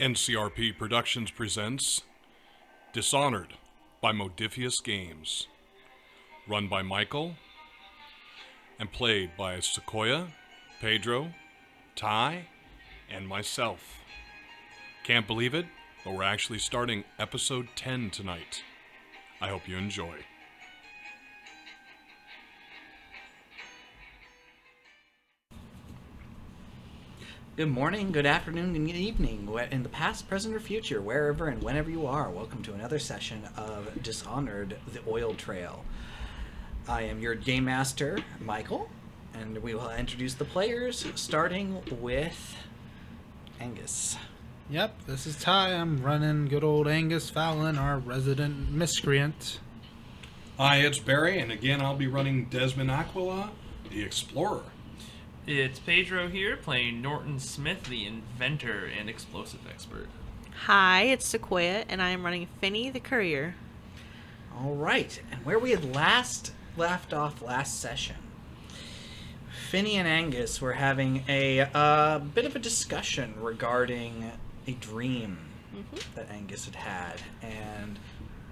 NCRP Productions presents Dishonored by Modifius Games, run by Michael and played by Sequoia, Pedro, Ty, and myself. Can't believe it, but we're actually starting episode 10 tonight. I hope you enjoy. Good morning, good afternoon, and good evening, in the past, present, or future, wherever and whenever you are. Welcome to another session of Dishonored, the Oil Trail. I am your Game Master, Michael, and we will introduce the players, starting with Angus. Yep, this is Ty. I'm running good old Angus Fallon, our resident miscreant. Hi, it's Barry, and again I'll be running Desmond Aquila, the Explorer. It's Pedro here, playing Norton Smith, the inventor and explosive expert. Hi, it's Sequoia, and I am running Finney, the courier. All right, and where we had left off last session, Finney and Angus were having a bit of a discussion regarding a dream that Angus had had, and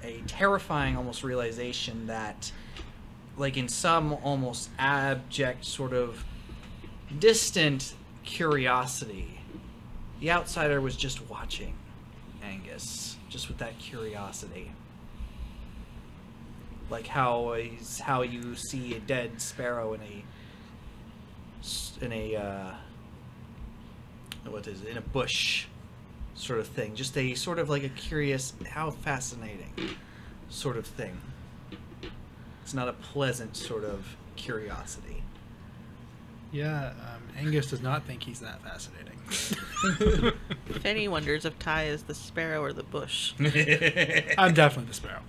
a terrifying almost realization that, like in some almost abject sort of distant curiosity, the outsider was just watching Angus, just with that curiosity. Like how you see a dead sparrow in a bush sort of thing. Just a sort of like a curious, how fascinating sort of thing. It's not a pleasant sort of curiosity. Yeah, Angus does not think he's that fascinating. Finney wonders if Ty is the sparrow or the bush. I'm definitely the sparrow.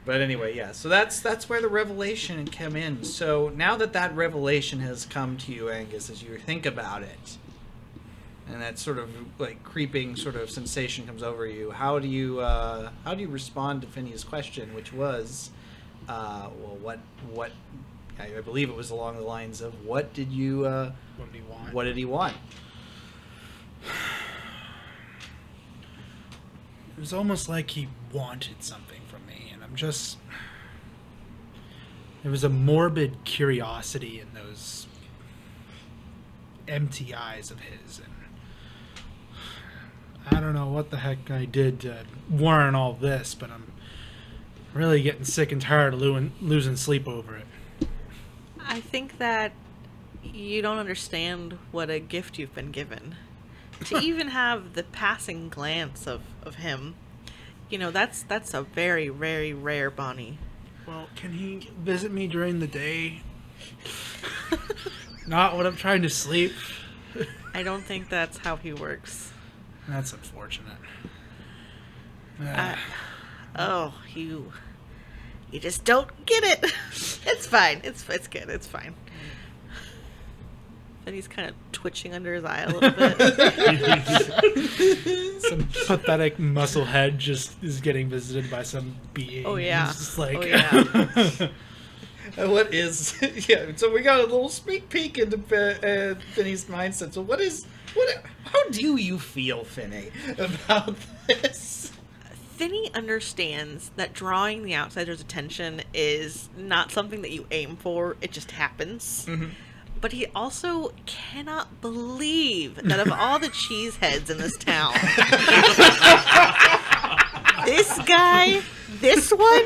But anyway, yeah, so that's where the revelation came in. So now that revelation has come to you, Angus, as you think about it, and that sort of like creeping sort of sensation comes over you, how do you respond to Finney's question, which was, what I believe it was along the lines of, what did he want? What did he want? It was almost like he wanted something from me, and I'm just... There was a morbid curiosity in those empty eyes of his, and I don't know what the heck I did to warrant all this, but I'm really getting sick and tired of losing sleep over it. I think that you don't understand what a gift you've been given. To even have the passing glance of him, you know, that's a very, very rare Bonnie. Well, can he visit me during the day? Not when I'm trying to sleep? I don't think that's how he works. That's unfortunate. You just don't get it. It's fine. It's good. It's fine. And he's kind of twitching under his eye a little bit. Some pathetic muscle head just is getting visited by some being. Oh yeah. It's just like, oh yeah. What is... Yeah, so we got a little sneak peek into Finney's mindset. So how do you feel, Finney, about this? Finney understands that drawing the outsider's attention is not something that you aim for. It just happens. Mm-hmm. But he also cannot believe that of all the cheeseheads in this town, this guy, this one?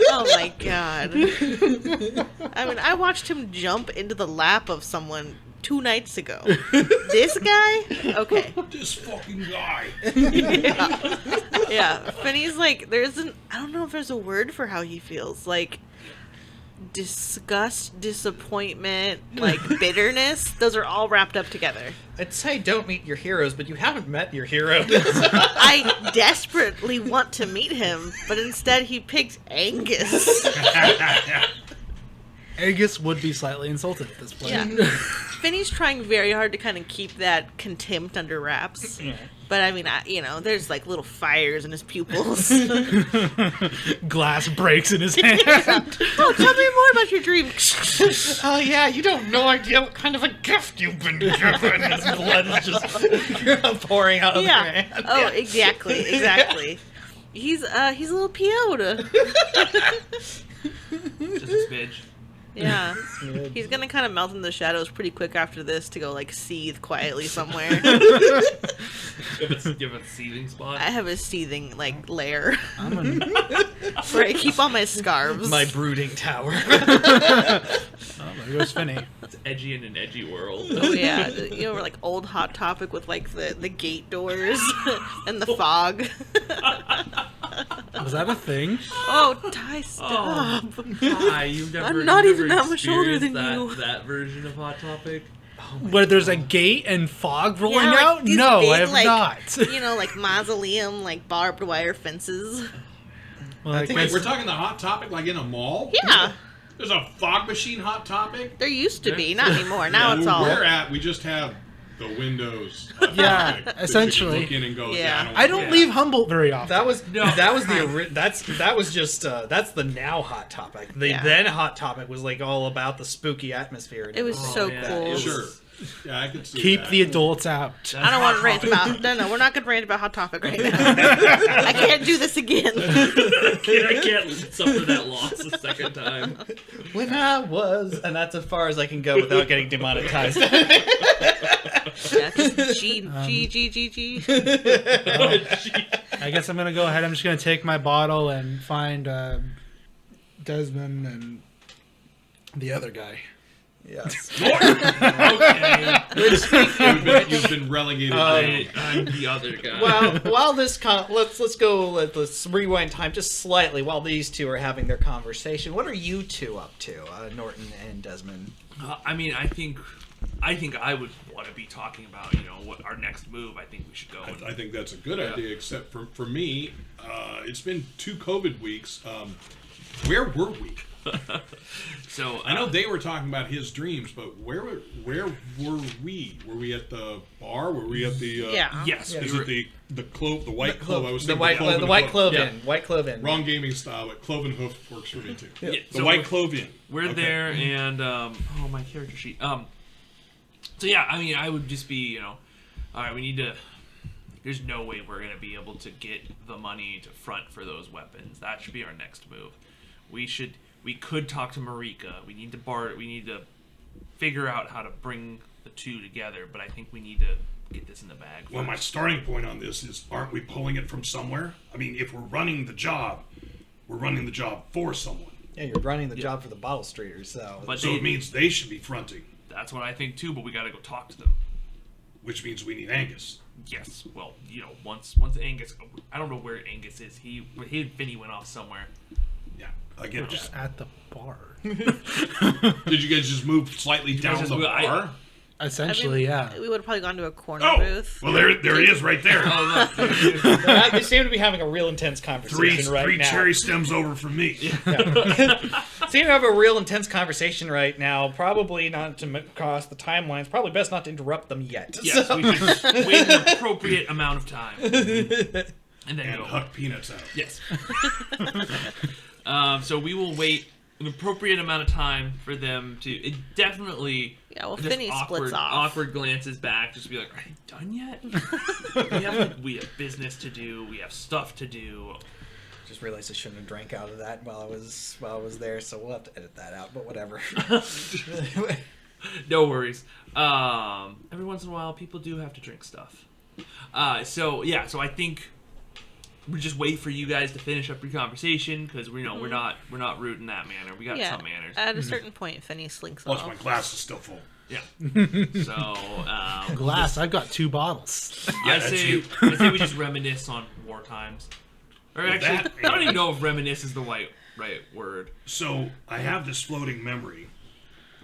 Oh my god. I mean, I watched him jump into the lap of someone 2 nights ago. This guy? Okay. This fucking guy. Yeah. Finney's like, I don't know if there's a word for how he feels. Like, disgust, disappointment, like bitterness. Those are all wrapped up together. I'd say don't meet your heroes, but you haven't met your hero. I desperately want to meet him, but instead he picked Angus. Angus would be slightly insulted at this point. Yeah. Finney's trying very hard to kind of keep that contempt under wraps. Yeah. But I mean, there's like little fires in his pupils. Glass breaks in his hand. Oh, tell me more about your dream. stream. Oh yeah, you don't no idea what kind of a gift you've been given. His blood is just pouring out of the Yeah. hand. Oh, exactly. He's a little peyote. Just a smidge. Yeah. He's gonna kind of melt in the shadows pretty quick after this to go like seethe quietly somewhere. Give it a seething spot. I have a seething like lair I'm an, where I keep all my scarves. My brooding tower. oh, there goes Finney. It's edgy in an edgy world. Oh yeah, we're like old Hot Topic with like the gate doors and the fog. Was that a thing? Oh, Ty, stop! Hi, you've never. I'm not you've even never that much older than experienced you. That version of Hot Topic. Where there's a gate and fog rolling Yeah, like out? these No, big, I have like, not. Like mausoleum, like barbed wire fences. Well, I Wait, guess- we're talking the Hot Topic like in a mall? Yeah, There's a fog machine Hot Topic? there used to be, not anymore. Now Yeah, it's where all. we're at, we just have the Windows Hot Yeah, Topic that essentially. You can look in and go, Yeah. I don't leave Humboldt very often. That was No. that was just that's the now Hot Topic. The Yeah. then Hot Topic was like all about the spooky atmosphere. And It was so yeah, cool. it was- Sure. Yeah, I could see Keep that. the adults out. I don't want to rant about. No, we're not going to rant about Hot Topic right now. I can't do this again. I can't suffer that loss a second time. when I was, and that's as far as I can go without getting demonetized. Yeah, just G. I guess I'm gonna go ahead. I'm just gonna take my bottle and find Desmond and the other guy. Yes. Okay. You've been relegated. I'm the other guy. Well, while this let's rewind time just slightly while these two are having their conversation. What are you two up to, Norton and Desmond? I mean, I think I would want to be talking about, what our next move. I think we should go. I think that's a good Yeah. idea, except for me, it's been 2 COVID weeks. Where were we? So I know they were talking about his dreams, but where were we? Were we at the bar? Were we at the? Yeah. Yes, Is we were. it the White Clove? I was The thinking White Clove Yeah. Inn. White Clove Inn. Wrong gaming style, but Cloven Hoof works for me too. Yeah, The so White Clove Inn. We're Okay. there, and my character sheet. So yeah, I mean, I would just be, all right, we need to. There's no way we're gonna be able to get the money to front for those weapons. That should be our next move. We could talk to Marika. We need to figure out how to bring the two together. But I think we need to get this in the bag. Well, my first. starting point on this is, aren't we pulling it from somewhere? I mean, if we're running the job, we're running the job for someone. Yeah, you're running the job for the Bottle Streeters, so. But So it means they should be fronting, that's what I think too. But we got to go talk to them. which means we need Angus. Yes. Well, once Angus, I don't know where Angus is. He and Finny went off somewhere. Yeah, I get Just that. at the bar. Did you guys just move slightly down just the move- bar? Essentially, yeah. We would have probably gone to a corner Oh, booth. well, there he is right there. Oh look. They seem to be having a real intense conversation Three now. cherry stems over from me. Seem to have a real intense conversation right now. Probably not to cross the timelines. Probably best not to interrupt them yet. Yes, So- we should wait an appropriate amount of time, and then And go. huck peanuts out. Yes. So we will wait an appropriate amount of time for them to. It definitely. Yeah, well, just Finny splits off. Awkward glances back, just be like, "Are you done yet? we have business to do. We have stuff to do." Just realized I shouldn't have drank out of that while I was there. So we'll have to edit that out. But whatever. No worries. Every once in a while, people do have to drink stuff. So I think we just wait for you guys to finish up your conversation because we're not rude in that manner. We got Yeah. some manners. At a certain point, Finny slinks Plus, off. my glass is still full. Yeah. So Glass, I've got 2 bottles. I that's say you. we just reminisce on war times. Or actually, that- I don't even know if reminisce is the right word. So I have this floating memory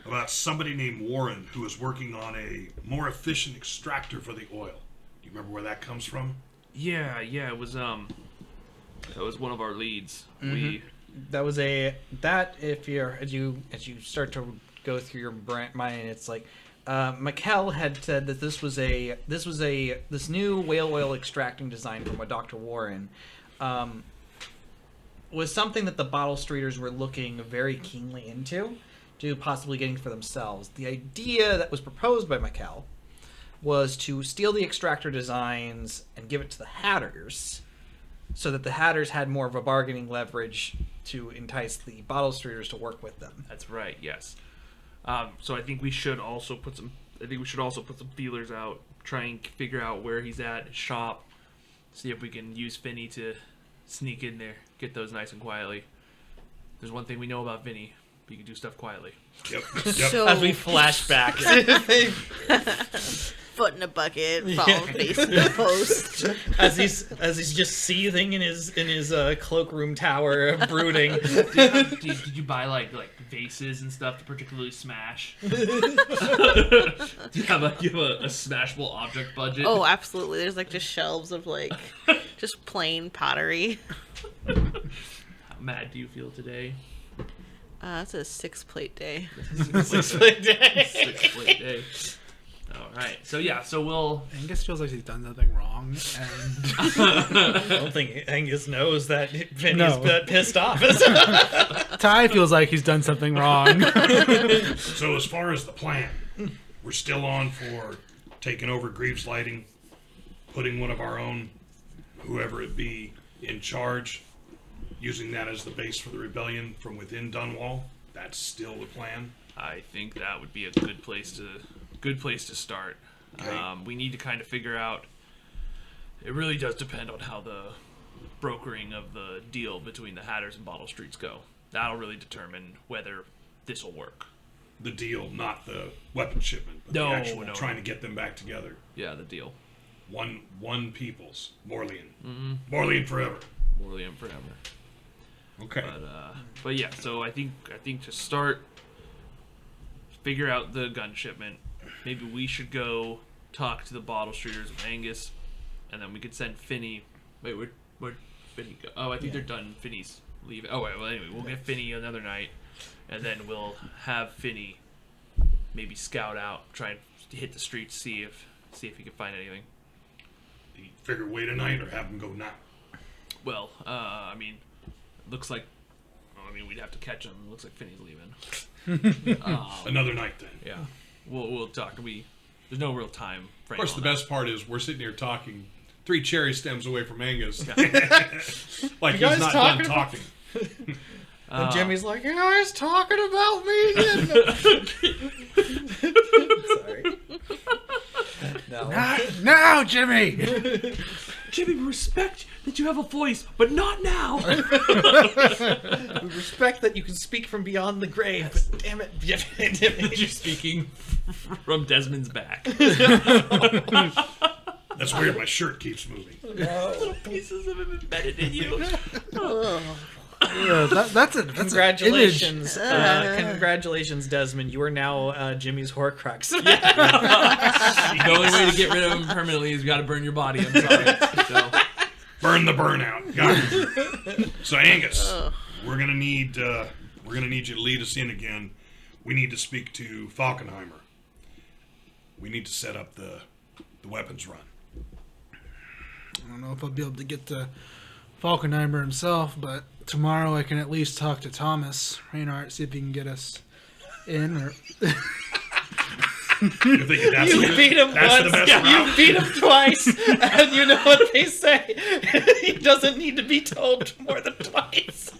about somebody named Warren who was working on a more efficient extractor for the oil. Do you remember where that comes from? Yeah, it was that was one of our leads. if you're as you start to go through your mind, it's like Mikkel had said that this new whale oil extracting design from Dr. Warren was something that the Bottle Streeters were looking very keenly into, to possibly getting for themselves. The idea that was proposed by Mikkel was to steal the extractor designs and give it to the Hatters, so that the Hatters had more of a bargaining leverage to entice the bottle streeters to work with them. That's right. Yes. So I think we should also put some. I think we should also put some feelers out. Try and figure out where he's at, his shop. See if we can use Vinny to sneak in there, get those nice and quietly. There's one thing we know about Vinny: he can do stuff quietly. Yep. So As we flash back. foot in a bucket, falling face in the post. as he's just seething in his cloakroom tower, brooding. Did you buy like vases and stuff to particularly smash? Do you have a smashable object budget? Oh, absolutely. There's like just shelves of like just plain pottery. How mad do you feel today? It's a 6-plate day. 6-plate day. 6-plate day. All right. So we'll. Angus feels like he's done something wrong, and I don't think Angus knows that Vinny's No. pissed off. Ty feels like he's done something wrong. So as far as the plan, we're still on for taking over Greaves Lighting, putting one of our own, whoever it be, in charge, using that as the base for the rebellion from within Dunwall. That's still the plan. I think that would be a good place to start. Okay. We need to kind of figure out. It really does depend on how the brokering of the deal between the Hatters and Bottle Streets go. That'll really determine whether this will work. The deal, not the weapon shipment, but No, the actual no. trying to get them back together. Yeah, the deal. One people's. Morlean. Mm-hmm. Morlean forever. Morlean forever. Okay. But yeah, so I think to start, figure out the gun shipment. Maybe we should go talk to the Bottle Streeters of Angus, and then we could send Finny. Wait, where'd Finny go? Oh, I think they're done. Finny's leaving. Oh, wait, well, anyway, we'll get Finny another night, and then we'll have Finny maybe scout out, try and hit the streets, see if he can find anything. Do you figure wait a night or have them go now? Well, I mean, looks like. I mean, we'd have to catch him. Looks like Finny's leaving. Another night then. Yeah, we'll talk. There's no real time frame. Of course, on the that. best part is we're sitting here talking 3 cherry stems away from Angus. Like You he's guys not talking done about- talking. And Jimmy's like, you guys talking about me again? Sorry. No. No, Jimmy. Jimmy, we respect that you have a voice, but not now. We respect that you can speak from beyond the grave, but damn it, Jimmy. You're speaking from Desmond's back. That's weird. My shirt keeps moving. Little pieces of him embedded in you. Yeah, that's an Congratulations, congratulations, Desmond. You are now Jimmy's Horcrux. The only way to get rid of him permanently is you got to burn your body. I'm sorry. So, Burn the burnout. Got it. So Angus, we're gonna need you to lead us in again. We need to speak to Falkenheimer. We need to set up the weapons run. I don't know if I'll be able to get to Falkenheimer himself, but tomorrow I can at least talk to Thomas Reinhardt, see if he can get us in. Or You're thinking that's You beat him that's the once, best you route? beat him twice, and you know what they say. He doesn't need to be told more than twice.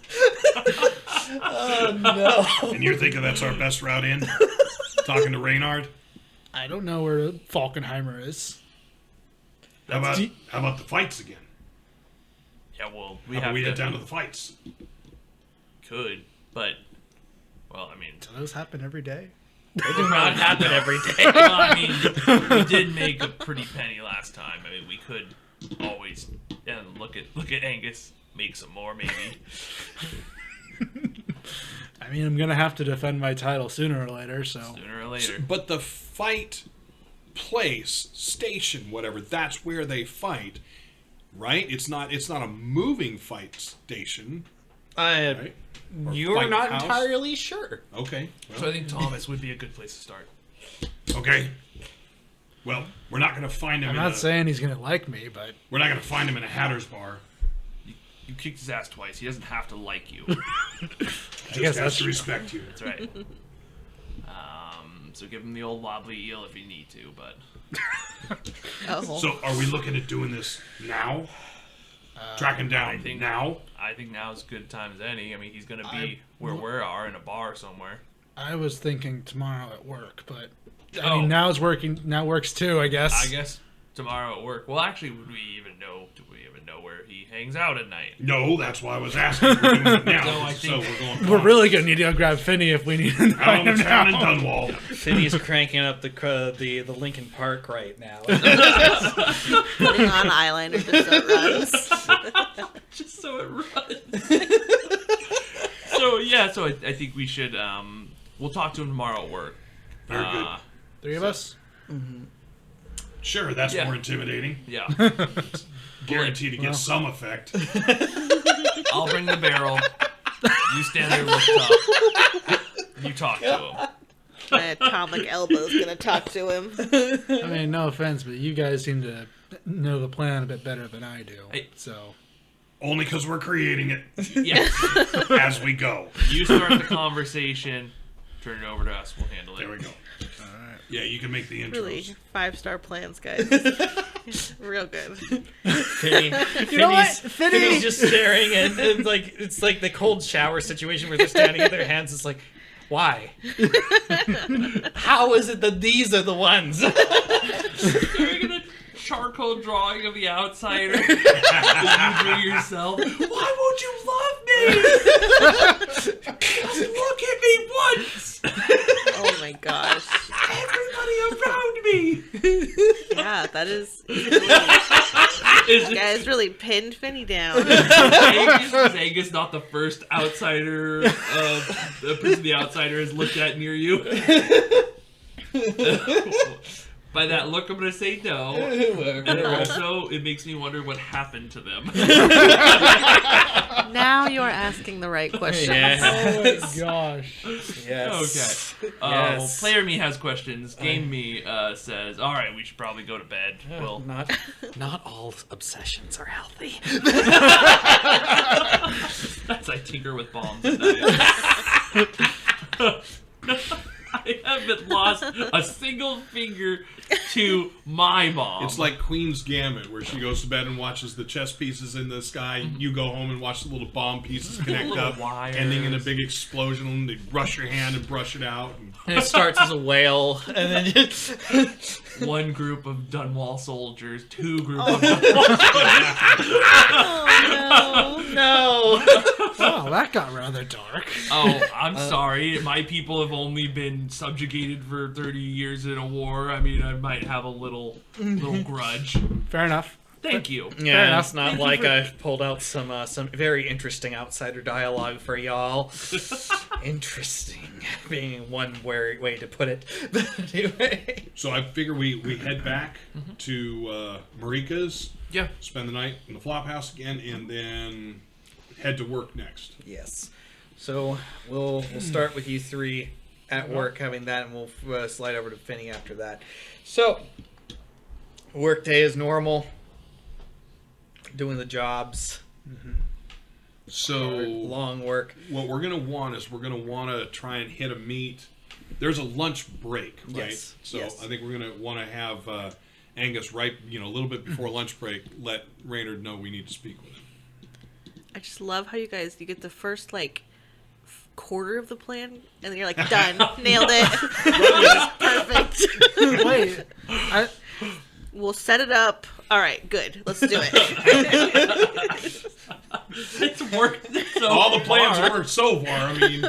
Oh, no. And you're thinking that's our best route in? Talking to Reynard? I don't know where Falkenheimer is. How about the fights again? yeah, well, How about we head down to the fights? could, but well, I mean, Do those happen every day? They do not happen every day. well, I mean, we did make a pretty penny last time. I mean, we could always look at Angus, make some more maybe. I mean, I'm gonna have to defend my title sooner or later, so Sooner or later. But the fight place, station, whatever, that's where they fight, right? It's not a moving fight station, right? Or You're fight not house? entirely sure. Okay. Well, So I think Thomas would be a good place to start. Okay. Well, we're not going to find him. I'm not saying he's gonna like me, but We're not going to find him in a Hatter's bar. You kicked his ass twice. He doesn't have to like you. I guess Just has that's to respect you. That's right. So give him the old wobbly eel if you need to, but... Oh. So are we looking at doing this now? Tracking down now? I think now's as good time as any. I mean, he's going to be where we are, in a bar somewhere. I was thinking tomorrow at work, but I mean, now works too, I guess. I guess tomorrow at work. Well, actually, do we even know where he hangs out at night? No, that's why I was asking. We're doing it now. No, I think- we're going. We're really gonna need to go grab Finney if we need to know out on the him town in now. Dunwall. Finney's cranking up the Lincoln Park right now. Putting on eyeliner just so it runs. Just so it runs. So I think we should, we'll talk to him tomorrow at work. Very good. 3 of us. Sure, that's Yeah. more intimidating. Yeah. Guaranteed to get some effect. I'll bring the barrel. You stand there with Tuck. You talk to him. My atomic elbow's gonna talk to him. I mean, no offense, but you guys seem to know the plan a bit better than I do. Hey. So Only because we're creating it Yeah. as we go. You start the conversation. Turn it over to us. We'll handle it. There we go. Yeah, you can make the intros. Really, 5-star plans, guys. Real good. Finney's just staring, and it's like the cold shower situation where they're standing in their hands. It's like, why? How is it that these are the ones? Staring at a charcoal drawing of the outsider. You drew yourself. Why won't you love me? Just look at me once. Oh my gosh. Everybody around me. Yeah, that is. Is You guys really pinned Finney down. Angus not the first outsider, the person the outsider has looked at near you? By that look, I'm going to say no. And also, it makes me wonder what happened to them. Now you're asking the right questions. oh my gosh. Yes. Okay. Yes. Player me has questions. Game me says, all right, we should probably go to bed. Well, Not all obsessions are healthy. that's I tinker with bombs at night. I haven't lost a single finger to my bomb. It's like Queen's Gambit, where she goes to bed and watches the chess pieces in the sky. You go home and watch the little bomb pieces connect Little up, wires. ending in a big explosion. And they rush your hand and brush it out. And it starts as a whale, and then just one group of Dunwall soldiers, two group of Dunwall Oh no. Oh, that got rather dark. Oh, I'm sorry. My people have only been subjugated for 30 years in a war. I mean, I might have a little grudge. Fair enough. Thank you. Yeah, enough. it's not like I pulled out some very interesting outsider dialogue for y'all. Interesting being one way to put it. But anyway. So I figure we head back to Marika's, Yeah. spend the night in the flop house again, and then head to work next. Yes. So we'll start with you three at work having that, and we'll slide over to Finney after that. So work day is normal. Doing the jobs. So Long work. what we're gonna want is we're gonna want to try and hit a meet. There's a lunch break, right? Yes, So yes. I think we're gonna want to have Angus right, a little bit before lunch break. Let Raynard know we need to speak with him. I just love how you get the first quarter of the plan, and then you're like, done, nailed it. Perfect. Wait, We'll set it up. All right, good. Let's do it. It's worked so All the plans far. worked so far. I mean,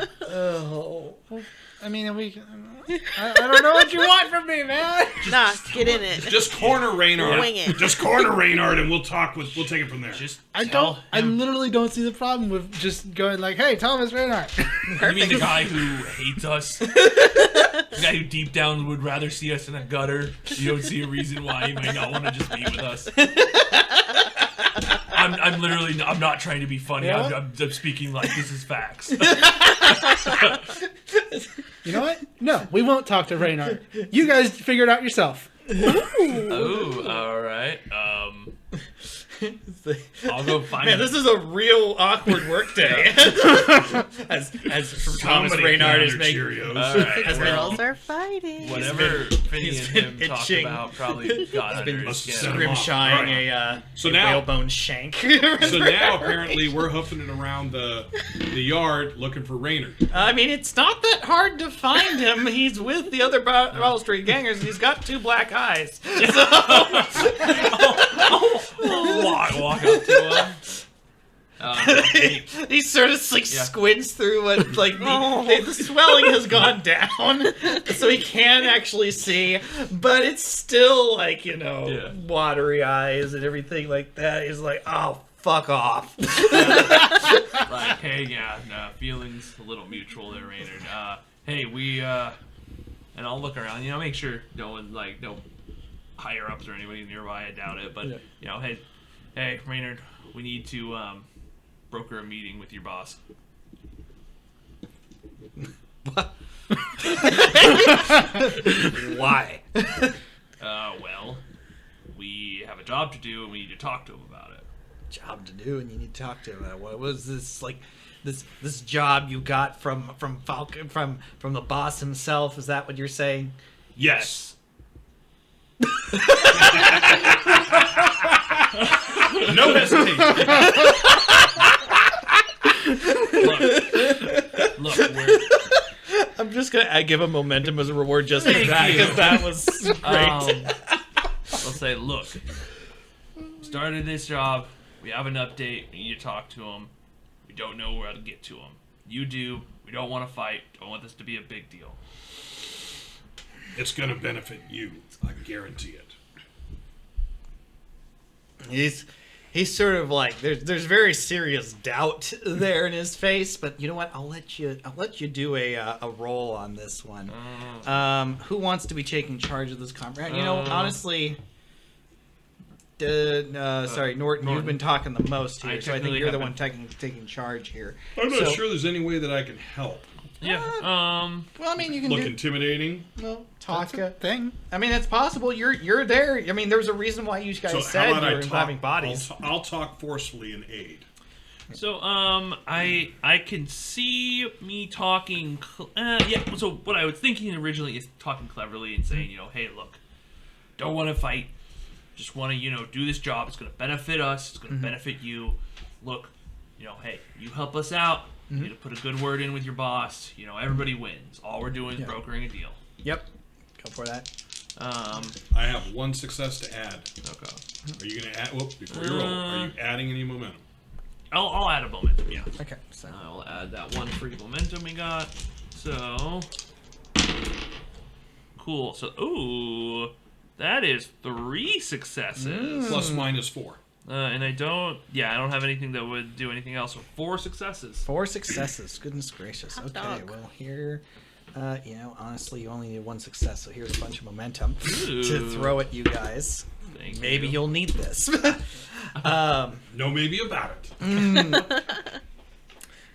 I mean, I don't know what you want from me, man. Nah, get in it. just corner Raynard. Wing it. Just corner Reynard, and we'll take it from there. Just I tell him. literally don't see the problem with just going like, "Hey, Thomas Reynard." You mean the guy who hates us? The guy who deep down would rather see us in a gutter? You don't see a reason why he might not want to just be with us. I'm literally, I'm not trying to be funny. Yeah? I'm speaking like this is facts. You know what? No, we won't talk to Reynard. You guys figure it out yourself. Oh, all right. I'll go find Man, him. this is a real awkward work day. as from Thomas Somebody Reynard is pounded making. Cheerios. All right. Has been- Girls are fighting. Whatever Finny and he's him been talked itching. about probably got under been his set skin. him Grim off. shying Right. a now- whalebone shank. So now apparently we're hoofing it around the yard looking for Raynard. I mean, it's not that hard to find him. He's with the other Wall Street gangers, and he's got 2 black eyes. Walk up to him. He sort of like squints through what like the swelling has gone down, so he can actually see, but it's still like watery eyes and everything like that. He's like, oh, fuck off. Like, hey, no, feelings a little mutual there, Raynard. Hey, we and I'll look around. Make sure no one no higher ups or anybody nearby. I doubt it, but hey, Raynard, we need to broker a meeting with your boss. Why? Well, we have a job to do and we need to talk to him about it. Job to do, and you need to talk to him. What was this like? This job you got from Falcon from the boss himself? Is that what you're saying? Yes. No hesitation. Look, we're I'm just gonna give him momentum as a reward just for Thank that, you. because that was great. I'll say, look, started this job. We have an update. We need to talk to him. We don't know where to get to him. You do. We don't want to fight. Don't want this to be a big deal. It's going to benefit you. I guarantee it. He's sort of like there's very serious doubt there in his face, but you know what? I'll let you do a roll on this one. Who wants to be taking charge of this conference? Honestly, sorry, Norton, you've been talking the most here, so I think you're the one taking charge here. I'm not So- sure there's any way that I can help. Yeah. Well, I mean, you can Look do intimidating. talk. That's a thing. I mean, it's possible. You're there. I mean, there was a reason why you guys So said how about you I were talk? having bodies. I'll talk forcefully in aid. So, I can see me talking. Yeah. So what I was thinking originally is talking cleverly and saying, hey, look, don't want to fight. Just want to, do this job. It's going to benefit us. It's going to benefit you. Look, hey, you help us out. You need to put a good word in with your boss. Everybody wins. All we're doing is brokering a deal. Yep. Go for that. I have 1 success to add. Okay. Are you going to add? Before you roll, are you adding any momentum? I'll add a momentum. Yeah. Okay. So I'll add that 1 free momentum we got. So cool. So that is 3 successes. Plus minus 4. And I don't have anything that would do anything else. So 4 successes. 4 successes. Goodness gracious. Hot Okay. dog. Well, here, honestly, you only need 1 success, so here's a bunch of momentum Ooh. to throw at you guys. Thank Maybe you. you'll need this. No maybe about it.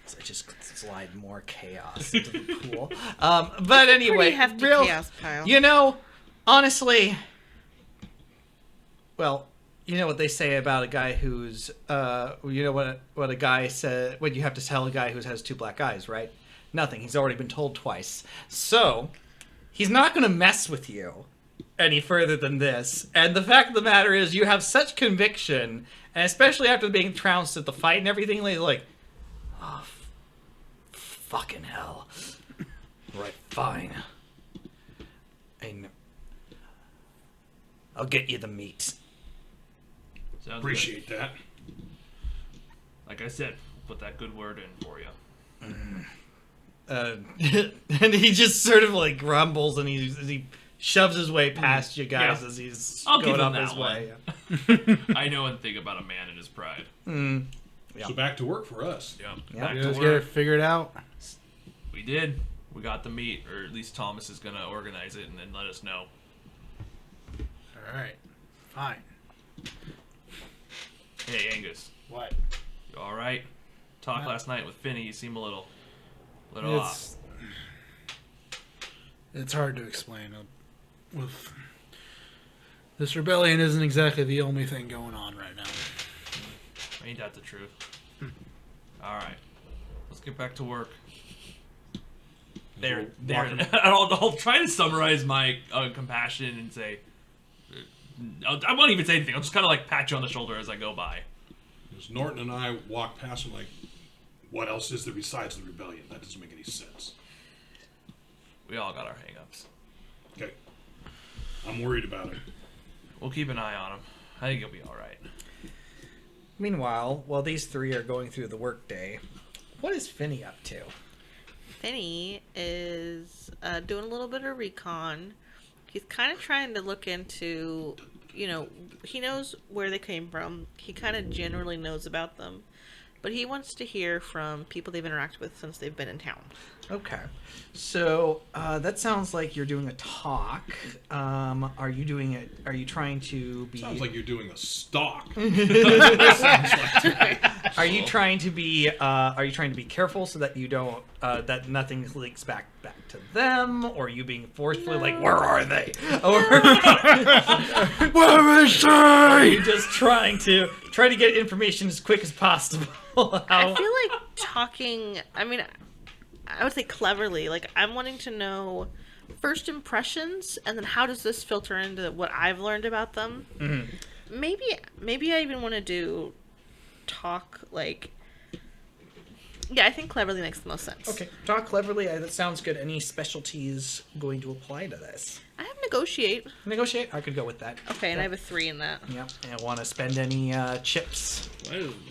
So just slide more chaos into the pool. But anyway, Pretty hefty chaos pile. Honestly, well, you know what they say about a guy who's, what a guy said, what you have to tell a guy who has 2 black eyes, right? Nothing. He's already been told twice. So, he's not going to mess with you any further than this. And the fact of the matter is, you have such conviction, and especially after being trounced at the fight and everything, like, oh, fucking hell. Right, fine. And I'll get you the meat. Sounds Appreciate that. good. Like I said, put that good word in for you. And he just sort of like grumbles and he shoves his way past you guys as he's I'll going give him up that his one. way. I know and think about a man and his pride. Yeah. So back to work for us. Yeah. Yeah. Back You to guys get it work. figured out. We did. We got the meat, or at least Thomas is gonna organize it and then let us know. All right. Fine. Hey Angus, What? you all right? Talked last night with Finny. You seem a little off. It's hard to explain. With this rebellion isn't exactly the only thing going on right now. Ain't that the truth? All right, let's get back to work. There. I'll try to summarize my compassion and say, I won't even say anything. I'll just kind of like pat you on the shoulder as I go by. As Norton and I walk past him, like, what else is there besides the rebellion? That doesn't make any sense. We all got our hang-ups. Okay. I'm worried about him. We'll keep an eye on him. I think he'll be all right. Meanwhile, while these three are going through the workday, what is Finney up to? Finney is doing a little bit of recon. He's kind of trying to look into, he knows where they came from. He kind of generally knows about them. But he wants to hear from people they've interacted with since they've been in town. Okay. So, that sounds like you're doing a talk. Are you doing it? Are you trying to be... Sounds like you're doing a stalk. Are you trying to be careful so that you don't that nothing leaks back to them, or are you being forcefully like, where are they? Or What am I saying? are you just trying to get information as quick as possible? I feel like talking, I would say cleverly. Like, I'm wanting to know first impressions, and then how does this filter into what I've learned about them? Mm-hmm. Maybe I even want to do talk, like... Yeah, I think cleverly makes the most sense. Okay, talk cleverly. That sounds good. Any specialties going to apply to this? I have negotiate. Negotiate? I could go with that. Okay, and I have a 3 in that. Yeah. And want to spend any chips?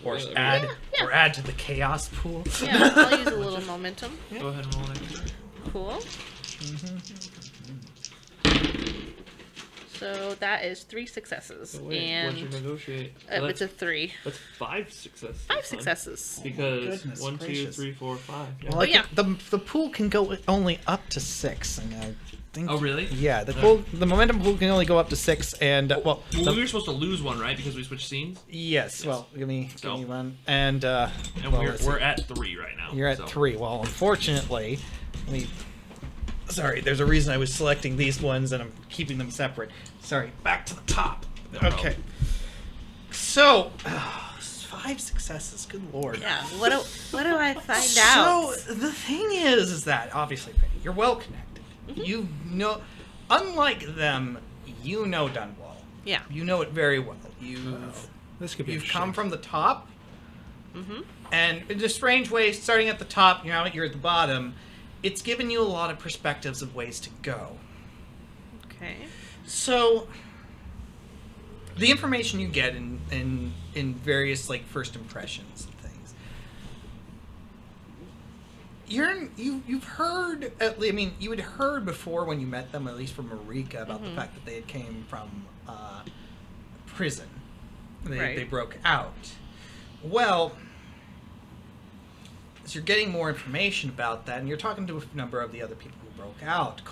Or Yeah. add to the chaos pool? Yeah, I'll use a little momentum. Go ahead and roll an extra. Cool. So that is 3 successes. So wait, and what'd you negotiate? it's a 3. That's 5 successes. 5 huh? successes. Because Goodness 1, 2, gracious. 3, 4, 5. Yeah. Well, I yeah. think the pool can go only up to 6, and I think. Oh, really? Yeah, the momentum pool can only go up to 6, and Well, we were supposed to lose one, right? Because we switched scenes. yes. Well, give me So- one, and And well, let's see. we're at 3 right now. You're at so. 3. Well, unfortunately, sorry, there's a reason I was selecting these ones and I'm keeping them separate. Sorry, back to the top. No Okay. So, 5 successes. Good lord. Yeah. What do I find out? So the thing is that obviously, Penny, you're well connected. Mm-hmm. You know, unlike them, you know Dunwall. Yeah. You know it very well. This could be You've interesting. come from the top, Mm-hmm. and in a strange way, starting at the top, you're at the bottom. It's given you a lot of perspectives of ways to go. Okay. So, the information you get in various like first impressions and things, you've heard. You had heard before when you met them, at least from Marika, about the fact that they had came from prison. They broke out. Well, as you're getting more information about that, and you're talking to a number of the other people who broke out,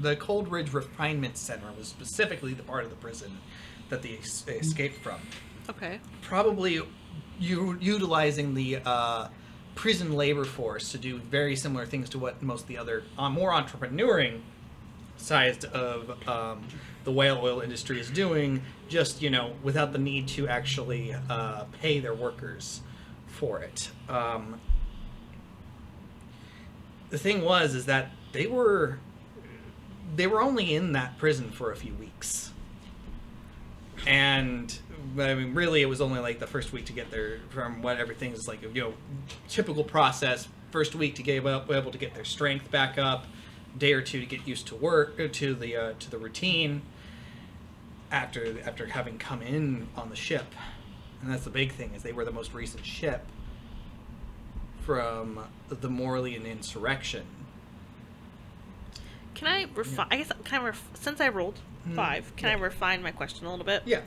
the Coldridge Refinement Center was specifically the part of the prison that they escaped from. Okay. Probably utilizing the prison labor force to do very similar things to what most of the other more entrepreneuring side of the whale oil industry is doing, just without the need to actually pay their workers for it. The thing is that they were only in that prison for a few weeks, and really it was only like the first week to get there. From what everything is like, typical process. First week to be able to get their strength back up, day or two to get used to work to the routine. After having come in on the ship. And that's the big thing, is they were the most recent ship from the Morley insurrection. Can I refine? I guess since I rolled 5, can I refine my question a little bit? Yeah.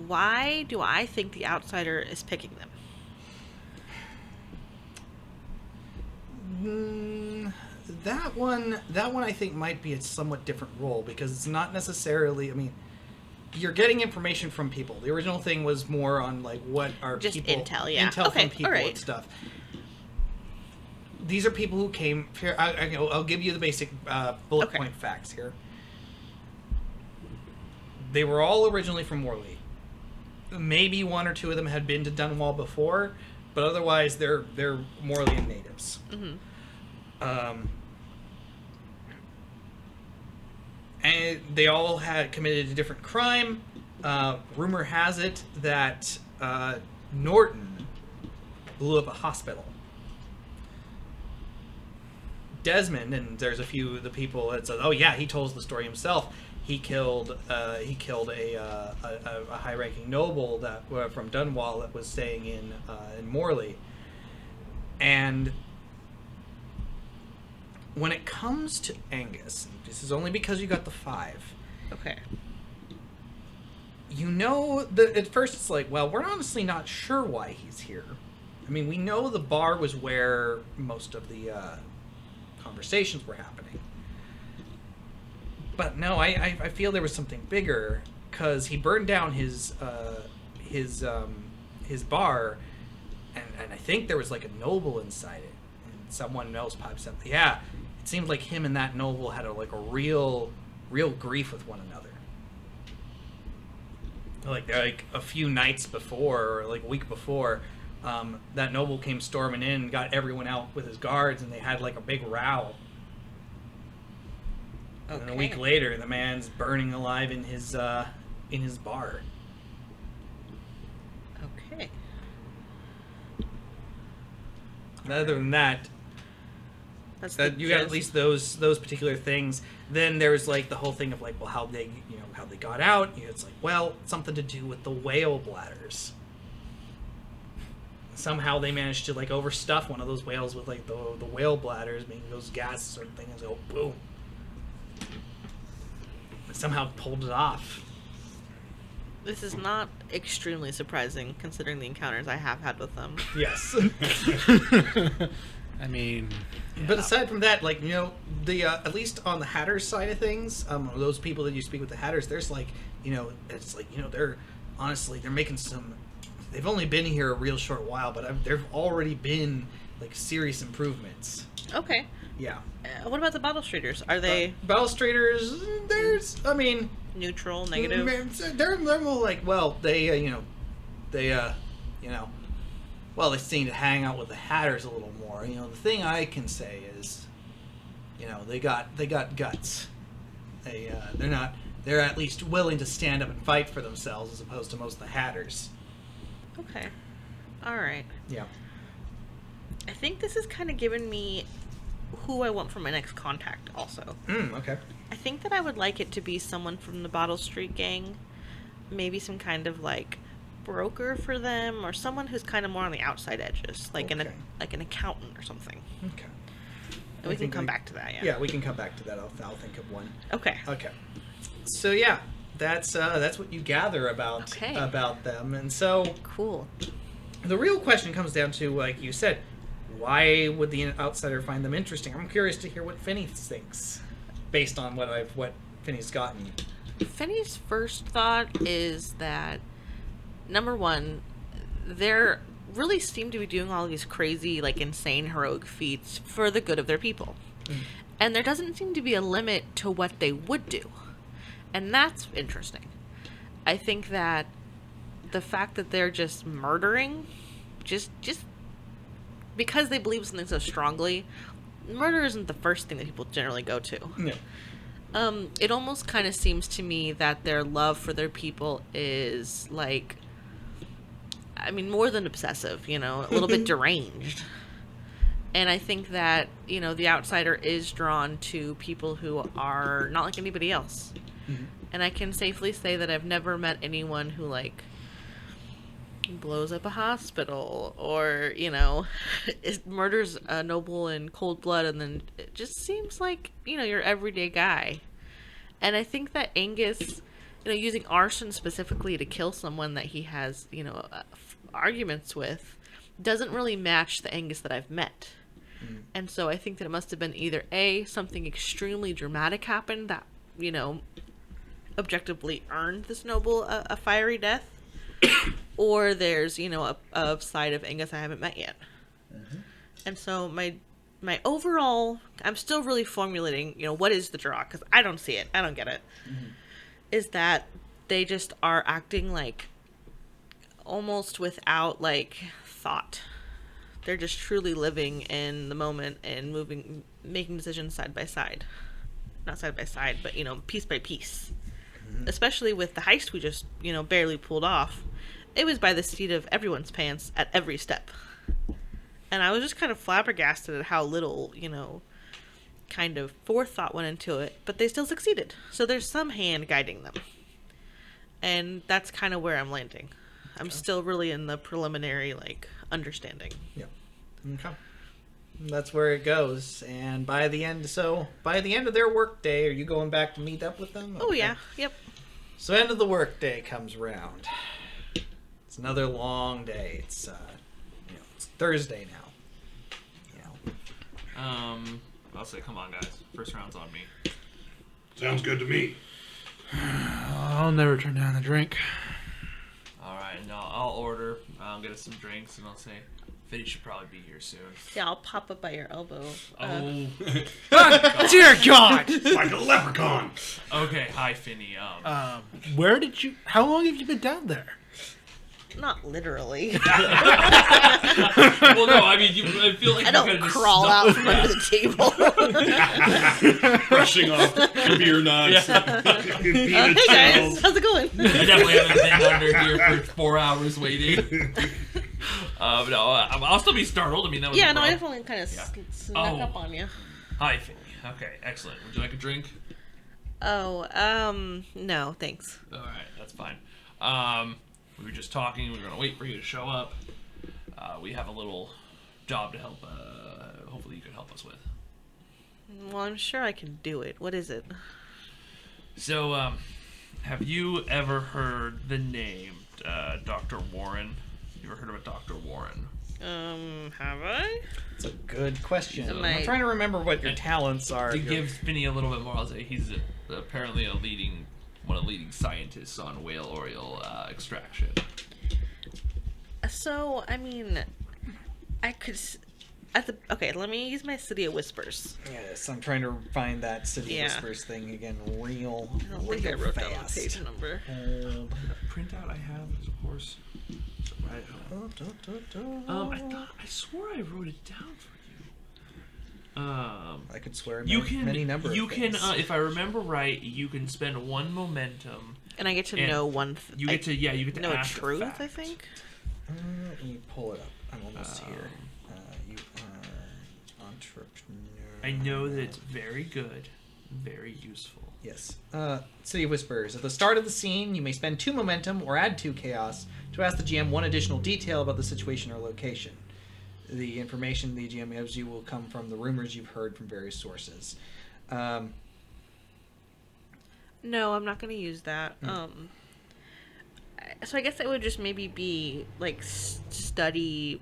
Why do I think the outsider is picking them? That one I think might be a somewhat different role, because it's not necessarily. You're getting information from people. The original thing was more on like what are Just people, intel, yeah. intel Okay, from people alright. and stuff. These are people who came here. I'll give you the basic bullet Okay. point facts here. They were all originally from Morley. maybe one or two of them had been to Dunwall before, but otherwise they're Morlean natives. And they all had committed a different crime. Rumor has it that Norton blew up a hospital. Desmond, and there's a few of the people that said, "Oh yeah, he told us the story himself. He killed a high-ranking noble that from Dunwall that was staying in Morley." And when it comes to Angus, this is only because you got the 5. Okay. You know that at first it's like, well, we're honestly not sure why he's here. I mean, we know the bar was where most of the conversations were happening. But no, I feel there was something bigger, because he burned down his bar, and I think there was like a noble inside it, and someone else popped something. Yeah, it seemed like him and that noble had a real grief with one another. Like a few nights before, or like a week before, that noble came storming in and got everyone out with his guards, and they had like a big row. And then a week later, the man's burning alive in his bar. Okay. Other than that, you got at least those particular things. Then there's like the whole thing of like, well, how they got out. It's like, well, something to do with the whale bladders. Somehow they managed to like overstuff one of those whales with like the whale bladders, making those gases or things go boom. Somehow pulled it off. This is not extremely surprising, considering the encounters I have had with them. Yes. I mean, But aside from that, like, the at least on the Hatters side of things, those people that you speak with the Hatters, there's like, it's like, they're honestly, they're making some. They've only been here a real short while, but there've already been like serious improvements. Okay. Yeah. What about the Battle Streeters? Are they Battle Streeters? neutral, negative? They're more like, well, they well, they seem to hang out with the Hatters a little more. The thing I can say is, they got guts. They're at least willing to stand up and fight for themselves, as opposed to most of the Hatters. Okay. All right. Yeah. I think this has kind of given me who I want for my next contact also. Okay. I think that I would like it to be someone from the Bottle Street gang, maybe some kind of like broker for them, or someone who's kind of more on the outside edges, like an accountant or something. Okay. And we can come back to that. Yeah, we can come back to that. I'll think of one. Okay. So yeah, that's what you gather about them, and so Cool. the real question comes down to, like you said, why would the outsider find them interesting? I'm curious to hear what Finney thinks, based on what Finney's gotten. Finney's first thought is that, number one, they're really seem to be doing all these crazy, like, insane heroic feats for the good of their people. And there doesn't seem to be a limit to what they would do. And that's interesting. I think that the fact that they're just murdering, just because they believe something so strongly, murder isn't the first thing that people generally go to. No. It almost kind of seems to me that their love for their people is like, more than obsessive, a little bit deranged. And I think that, the outsider is drawn to people who are not like anybody else. Mm-hmm. And I can safely say that I've never met anyone who, like, blows up a hospital or, murders a noble in cold blood, and then it just seems like, your everyday guy. And I think that Angus, using arson specifically to kill someone that he has, arguments with, doesn't really match the Angus that I've met. And so I think that it must have been either A, something extremely dramatic happened that, objectively earned this noble a fiery death, or there's, a side of Angus I haven't met yet. And so my overall, I'm still really formulating, what is the draw? Because I don't see it. I don't get it. Is that they just are acting like almost without like thought. They're just truly living in the moment and making decisions side by side. Not side by side, but piece by piece. Especially with the heist we just, barely pulled off. It was by the seat of everyone's pants at every step. And I was just kind of flabbergasted at how little, kind of forethought went into it, but they still succeeded. So there's some hand guiding them. And that's kind of where I'm landing. I'm still really in the preliminary, understanding. Yeah. Okay. That's where it goes. And by the end of their work day, are you going back to meet up with them? Okay. Oh, yeah. Yep. So end of the work day comes around. It's another long day. It's, it's Thursday now. I'll say, come on, guys. First round's on me. Sounds good to me. I'll never turn down a drink. All right, and I'll order. I'll get us some drinks, and I'll say, Fitty should probably be here soon. Yeah, I'll pop up by your elbow. Dear God! Like a leprechaun. Okay, hi, Finny. How long have you been down there? Not literally. Well, no, I mean, I feel like I don't crawl out from under the table. Brushing off beer knots. Hey guys, how's it going? I definitely haven't been under here for 4 hours waiting. No, I'll still be startled. I mean, that was I definitely kind of snuck up on you. Hi, Finny. Okay, excellent. Would you like a drink? No, thanks. All right, that's fine. We were just talking. We were going to wait for you to show up. We have a little job to help. Hopefully you can help us with. Well, I'm sure I can do it. What is it? So, have you ever heard the name Dr. Warren? You ever heard of a Dr. Warren? Have I? It's a good question. Am I'm I- trying to remember what your talents are. To give Finny a little bit more, I'll say he's apparently one of the leading scientists on whale oil extraction. So, I mean, I could... Okay, let me use my City of Whispers. Yes, I'm trying to find that City Yeah. Whispers thing again real I don't think I wrote down the fast. page number. The printout I have is, of course, right. I swore I wrote it down for you. I could swear You many number of things. if I remember right, you can spend 1 momentum. And I get to And know one... You get to know a ask a truth, fact. I think? Let me pull it up. I'm almost here. You are entrepreneur. I know that it's very good, very useful. Yes. City of Whispers. At the start of the scene, you may spend 2 momentum or add 2 chaos to ask the GM one additional detail about the situation or location. The information the GM gives you will come from the rumors you've heard from various sources. No, I'm not going to use that. So I guess it would just maybe be, study...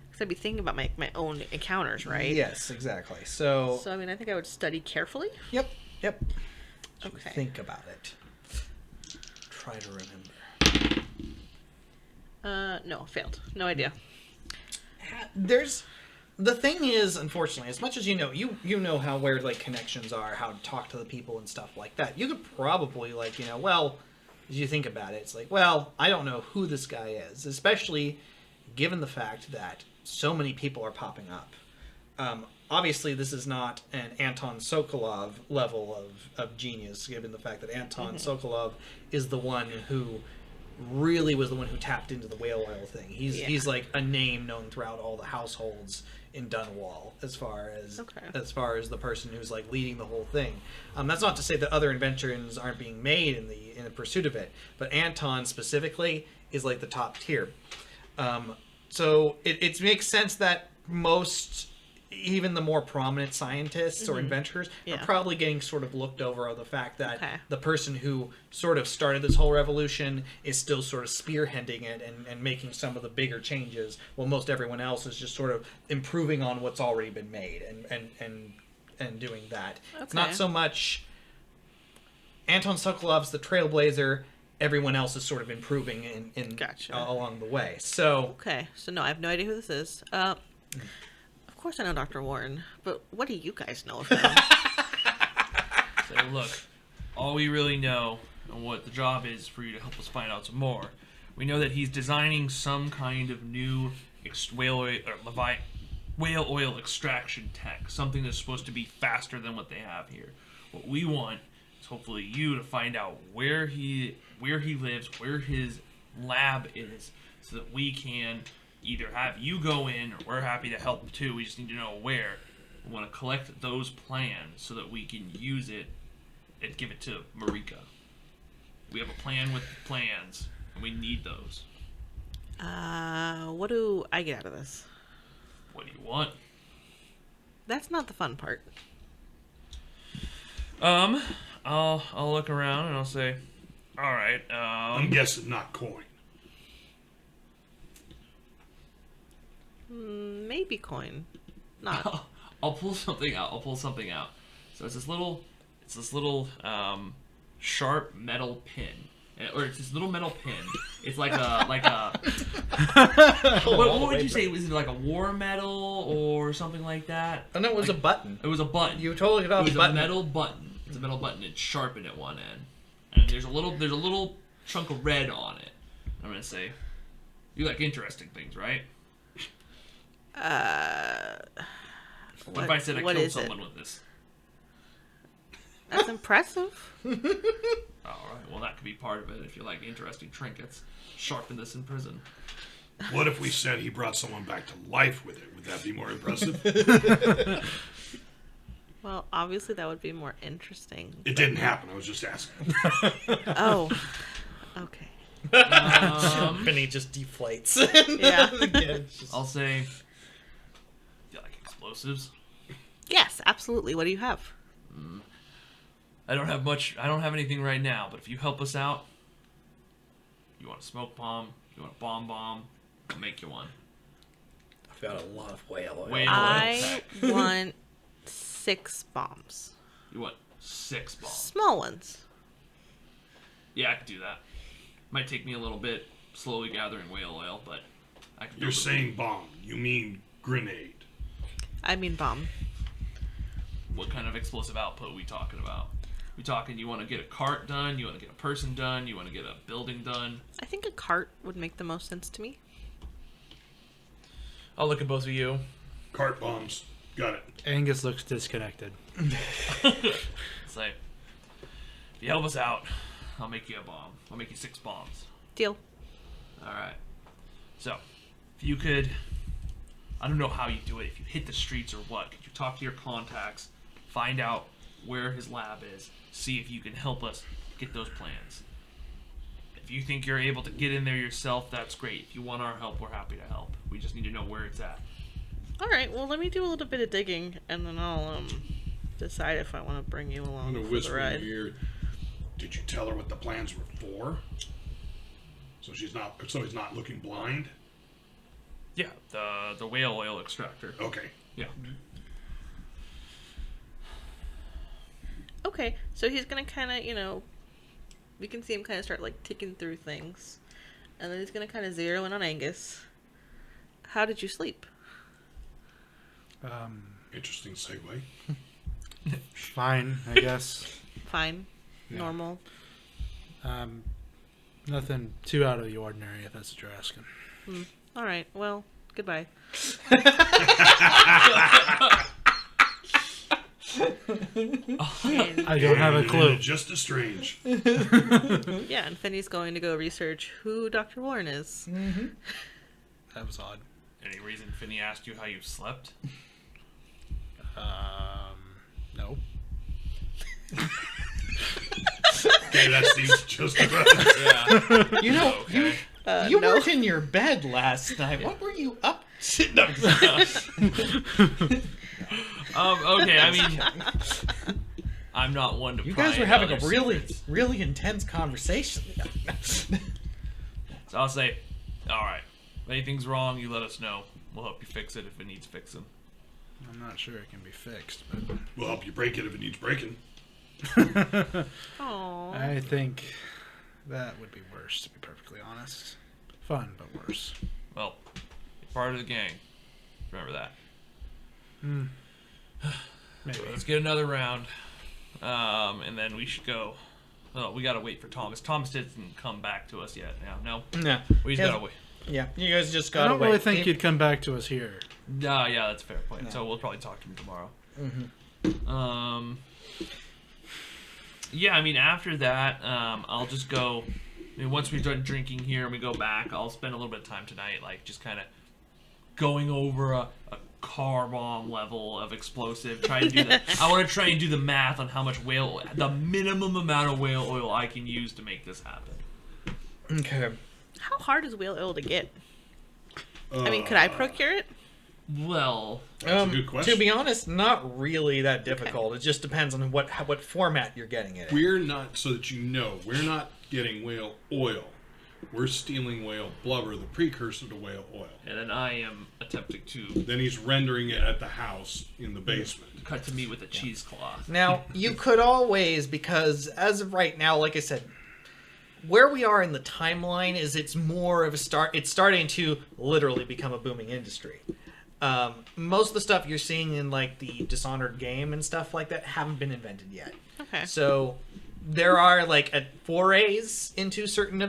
Because I'd be thinking about my own encounters, right? Yes, exactly. So So, I mean, I think I would study carefully. Yep. Okay. Think about it. Try to remember. No, failed. No idea. There's the thing is, unfortunately, as much as you know where connections are, how to talk to the people and stuff like that. You could probably as you think about it, it's I don't know who this guy is, especially given the fact that so many people are popping up. Obviously, this is not an Anton Sokolov level of genius, given the fact that Anton Sokolov is the one who really was the one who tapped into the whale oil thing. He's like a name known throughout all the households in Dunwall as far as the person who's leading the whole thing. That's not to say that other inventions aren't being made in the pursuit of it, but Anton specifically is the top tier. So it makes sense that most, even the more prominent scientists or inventors are probably getting sort of looked over on the fact that the person who sort of started this whole revolution is still sort of spearheading it and making some of the bigger changes, while most everyone else is just sort of improving on what's already been made and doing that. It's not so much Anton Sokolov's the trailblazer. Everyone else is sort of improving in along the way. So no, I have no idea who this is. Of course I know Dr. Warren, but what do you guys know of him? So look, all we really know and what the job is for you to help us find out some more. We know that he's designing some kind of new whale oil extraction tech, something that's supposed to be faster than what they have here. What we want is hopefully you to find out where he lives, where his lab is, so that we can either have you go in, or we're happy to help too. We just need to know where. We want to collect those plans so that we can use it and give it to Marika. We have a plan with plans, and we need those. What do I get out of this? What do you want? That's not the fun part. I'll look around and I'll say, all right. I'm guessing not coin. Maybe coin. Not. I'll pull something out. So it's this little sharp metal pin. Or it's this little metal pin. It's like a what would you say? Was it like a war medal or something like that? And it was a button. It was a button. You totally got It off was the button. a metal button. It's a metal button. It's sharpened at one end, and there's a little chunk of red on it. I'm gonna say, you like interesting things, right? What if I said I what killed is it? someone with this? That's impressive. Alright, well that could be part of it if you like interesting trinkets. Sharpen this in prison. What if we said he brought someone back to life with it? Would that be more impressive? Well, obviously that would be more interesting. It didn't happen. I was just asking. Oh. Okay. Finny just deflates. Yeah. Again, it's just- I'll say, do you like explosives? Yes, absolutely. What do you have? I don't have much. I don't have anything right now, but if you help us out, you want a smoke bomb, you want a bomb, I'll make you one. I've got a lot of whale oil. Whale oil. I want 6 bombs. You want 6 bombs. Small ones. Yeah, I could do that. Might take me a little bit, slowly gathering whale oil, but I can. You're saying bomb. You mean grenade. I mean bomb. What kind of explosive output are we talking about? We talking you want to get a cart done, you want to get a person done, you want to get a building done? I think a cart would make the most sense to me. I'll look at both of you. Cart bombs. Got it. Angus looks disconnected. Say, if you help us out, I'll make you a bomb. I'll make you 6 bombs. Deal. Alright. So, if you could, I don't know how you do it, if you hit the streets or what, could you talk to your contacts, find out where his lab is, see if you can help us get those plans. If you think you're able to get in there yourself, that's great. If you want our help, we're happy to help. We just need to know where it's at. Alright, well let me do a little bit of digging and then I'll decide if I want to bring you I'm along gonna for whisper the in ride. your ear. Did you tell her what the plans were for? So he's not looking blind. Yeah, the whale oil extractor. Okay. Yeah. Okay, so he's gonna kind of, we can see him kind of start like ticking through things, and then he's gonna kind of zero in on Angus. How did you sleep? Interesting segue. Fine, I guess. Fine, Yeah. normal. Nothing too out of the ordinary, if that's what you're asking. All right, well, goodbye. I don't have a clue. Just as strange. Yeah, and Finney's going to go research who Dr. Warren is. That was odd. Any reason Finney asked you how you slept? No. Okay, that seems just about. Yeah. You know, Okay. you no. weren't in your bed last night. What were you up to? No. Okay, I mean, I'm not one to You pry guys were into having a other really, secrets. really intense conversation. So I'll say, alright, if anything's wrong, you let us know. We'll help you fix it if it needs fixing. I'm not sure it can be fixed, but We'll help you break it if it needs breaking. Aww. I think that would be worse, to be perfectly honest. Fun, but worse. Well, you're part of the gang. Remember that. Maybe. So let's get another round. And then we should go Oh, we gotta wait for Thomas. Thomas didn't come back to us yet. Yeah, no. No. We just Yes. gotta wait. Yeah, you guys just I gotta don't wait. really think you'd come back to us here. Yeah, that's a fair point. Yeah. So we'll probably talk to him tomorrow. Mm-hmm. Yeah, I mean, after that, I'll just go. I mean, once we're done drinking here and we go back, I'll spend a little bit of time tonight, like just kind of going over a car bomb level of explosive. Trying to do the. I want to try and do the math on how much the minimum amount of whale oil I can use to make this happen. Okay. How hard is whale oil to get? I mean, could I procure it? Well, That's a good question. To be honest, not really that difficult. It just depends on what format you're getting it in. We're not, so that you know, we're not getting whale oil. We're stealing whale blubber, the precursor to whale oil. and then I am attempting to Then he's rendering it at the house in the basement. cut to meat with a cheesecloth. Now, you could always, because as of right now, like I said, where we are in the timeline is it's more of a start. It's starting to literally become a booming industry. Most of the stuff you're seeing in like the Dishonored game and stuff like that haven't been invented yet. Okay. So there are like forays into certain